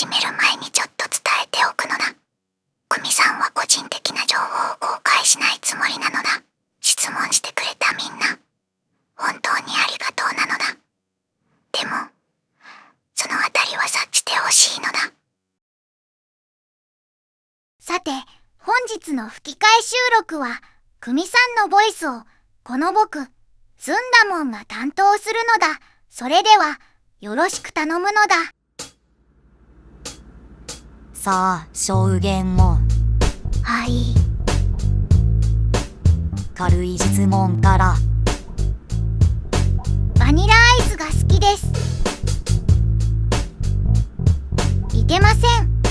始める前にちょっと伝えておくのだ。久美さんは個人的な情報を公開しないつもりなのだ。質問してくれたみんな、本当にありがとうなのだ。でも、そのあたりは察してほしいのだ。さて、本日の吹き替え収録は、久美さんのボイスを、この僕、ずんだもんが担当するのだ。それでは、よろしく頼むのだ。さあ、証言を。はい。軽い質問から。バニラアイスが好きです。いけません。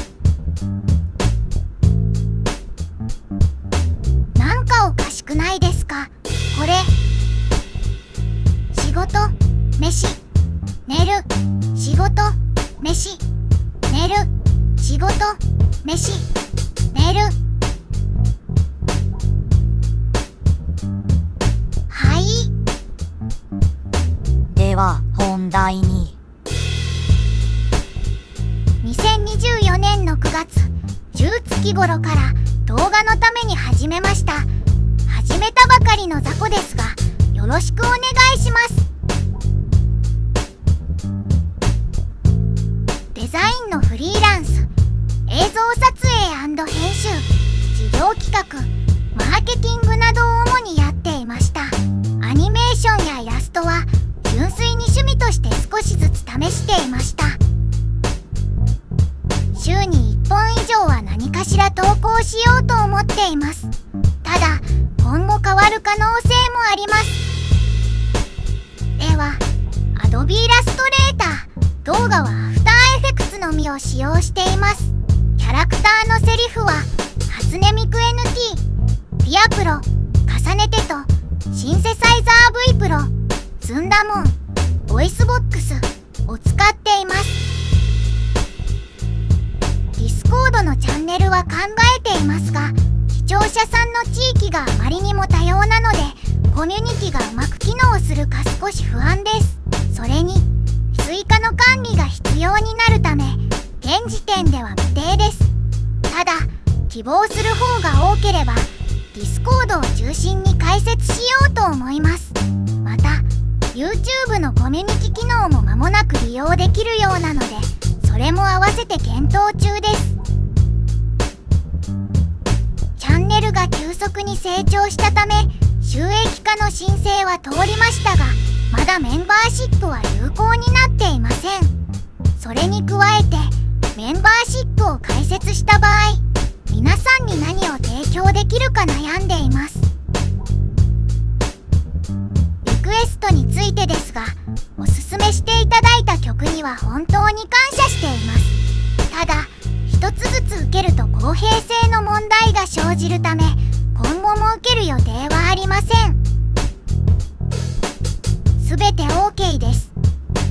なんかおかしくないですか、これ。仕事、飯、寝る、仕事、飯、寝る、仕事、飯、寝る。はい。では、本題に。2024年の9月、10月頃から動画のために始めました。始めたばかりの雑魚ですが、よろしくお願いします。デザインのフリーランス、映像撮影&編集、事業企画、マーケティングなどを主にやっていました。アニメーションやイラストは純粋に趣味として少しずつ試していました。週に1本以上は何かしら投稿しようと思っています。ただ、今後変わる可能性もあります。では、Adobe Illustrator、動画は After Effects のみを使用しています。キャラクターのセリフは、初音ミク NT、ピアプロ、重ねてと、シンセサイザー V プロ、ずんだもん、ボイスボックスを使っています。Discord のチャンネルは考えていますが、視聴者さんの地域があまりにも多様なので、コミュニティがうまく機能するか少し不安です。それに、追加の管理が必要になるため、現時点では未定です。ただ、希望する方が多ければ、Discord を中心に開設しようと思います。また、YouTube のコミュニティ機能も間もなく利用できるようなので、それも合わせて検討中です。チャンネルが急速に成長したため、収益化の申請は通りましたが、まだメンバーシップは有効になっていません。それに加えて、メンバーシップを開設した場合、皆さんに何を提供できるか悩んでいます。リクエストについてですが、おすすめしていただいた曲には本当に感謝しています。ただ、一つずつ受けると公平性の問題が生じるため、今後も受ける予定はありません。すべて OK です。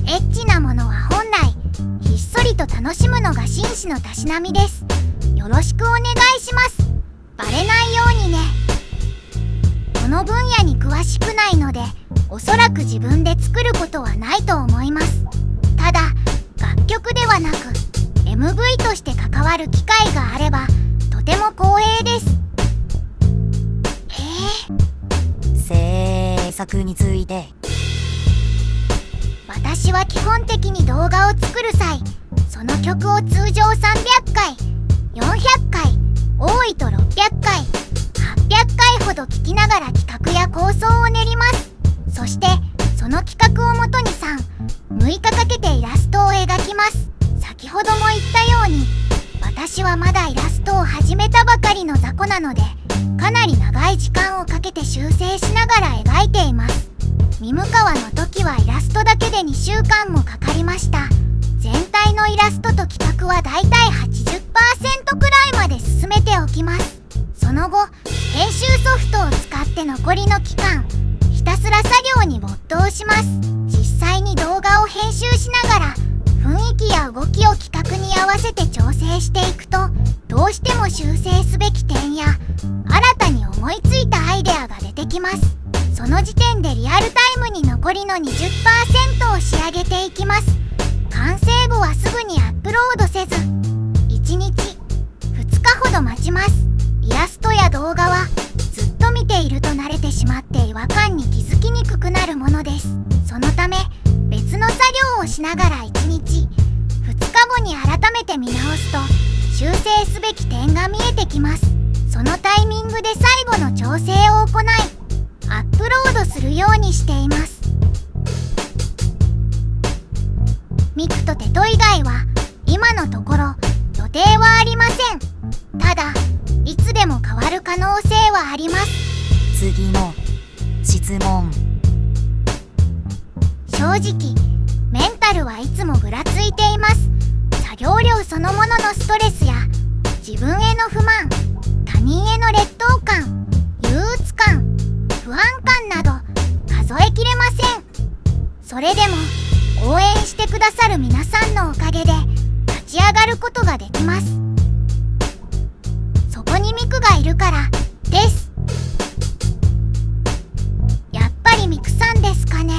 エッチなものは本来、ひっそりと楽しむのが紳士のたしなみです。よろしくお願いします。バレないようにね。この分野に詳しくないので、おそらく自分で作ることはないと思います。ただ、楽曲ではなく MV として関わる機会があればとても光栄です。制作について。私は基本的に動画を作る際、その曲を通常300回、400回、多いと600回、800回ほど聴きながら企画や構想を練ります。そして、その企画をもとに6日かけてイラストを描きます。先ほども言ったように、私はまだイラストを始めたばかりの雑魚なので、かなり長い時間をかけて修正しながら描いています。ミムカワの時はイラストだけで2週間もかかりました。全体のイラストと企画はだいたい 80% くらいまで進めておきます。その後、編集ソフトを使って残りの期間、ひたすら作業に没頭します。実際に動画を編集しながら、雰囲気や動きを企画に合わせて調整していくと、どうしても修正すべき点や、新たに思いついたアイデアが出てきます。その時点でリアルタイムに残りの 20% を仕上げていきます。完成後はすぐにアップロードせず1日2日ほど待ちます。イラストや動画はずっと見ていると慣れてしまって違和感に気づきにくくなるものです。そのため別の作業をしながら1日2日後に改めて見直すと修正すべき点が見えてきます。そのタイミングで最後の調整を行いアップロードするようにしています。ミクとテト以外は今のところ予定はありません。ただいつでも変わる可能性はあります。次の質問。正直メンタルはいつもぐらついています。作業量そのもののストレスや自分への不満、他人への劣等感、憂鬱感、不安感など数えきれません。それでも応援してくださる皆さんのおかげで立ち上がることができます。そこにミクがいるからです。やっぱりミクさんですかね。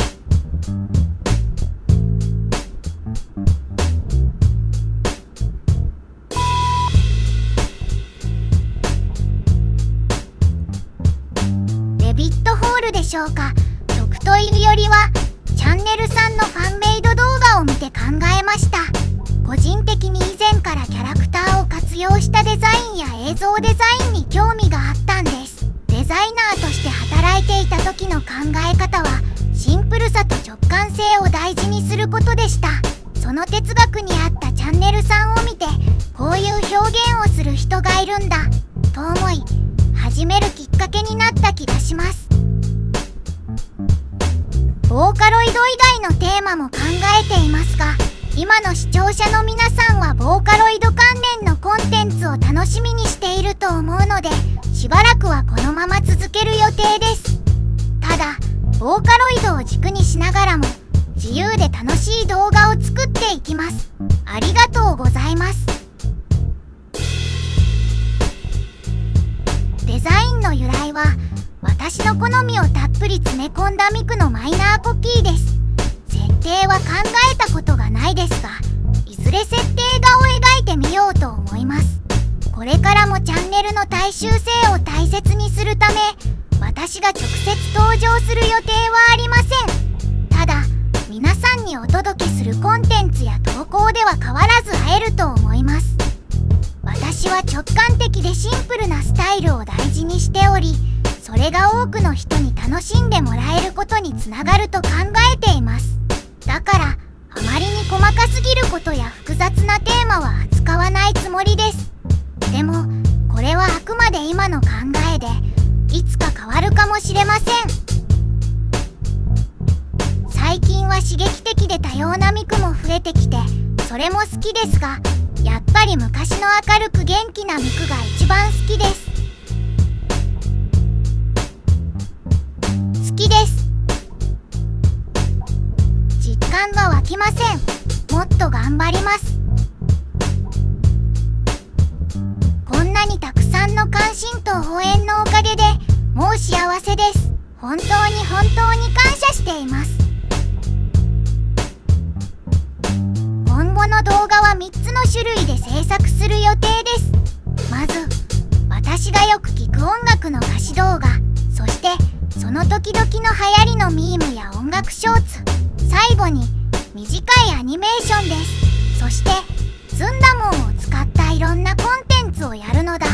レビットホールでしょうか。曲というよりはチャンネルさんのファンメイド動画を見て考えました。個人的に以前からキャラクターを活用したデザインや映像デザインに興味があったんです。デザイナーとして働いていた時の考え方はシンプルさと直感性を大事にすることでした。その哲学に合ったチャンネルさんを見てこういう表現をする人がいるんだと思い始めるきっかけになった気がします。ボーカロイド以外のテーマも考えていますが今の視聴者の皆さんはボーカロイド関連のコンテンツを楽しみにしていると思うのでしばらくはこのまま続ける予定です。ただボーカロイドを軸にしながらも自由で楽しい動画を作っていきます。ありがとうございます。デザインの由来は私の好みをたっぷり詰め込んだミクのマイナーコピーです。設定は考えたことがないですがいずれ設定画を描いてみようと思います。これからもチャンネルの大衆性を大切にするため私が直接登場する予定はありません。ただ皆さんにお届けするコンテンツや投稿では変わらず会えると思います。私は直感的でシンプルなスタイルを大事にしておりそれが多くの人に楽しんでもらえることにつながると考えています。だからあまりに細かすぎることや複雑なテーマは扱わないつもりです。でもこれはあくまで今の考えでいつか変わるかもしれません。最近は刺激的で多様なミクも増えてきてそれも好きですがやっぱり昔の明るく元気なミクが一番好きです。好きです。実感が湧きません。もっと頑張ります。こんなにたくさんの関心と応援のおかげでもう幸せです。本当に本当に感謝しています。今後の動画は3つの種類で制作する予定です。まず私がよく聴く音楽の歌詞動画、そしてその時々の流行りのミームや音楽ショーツ、最後に短いアニメーションです。そしてずんだもんを使ったいろんなコンテンツをやるのだ。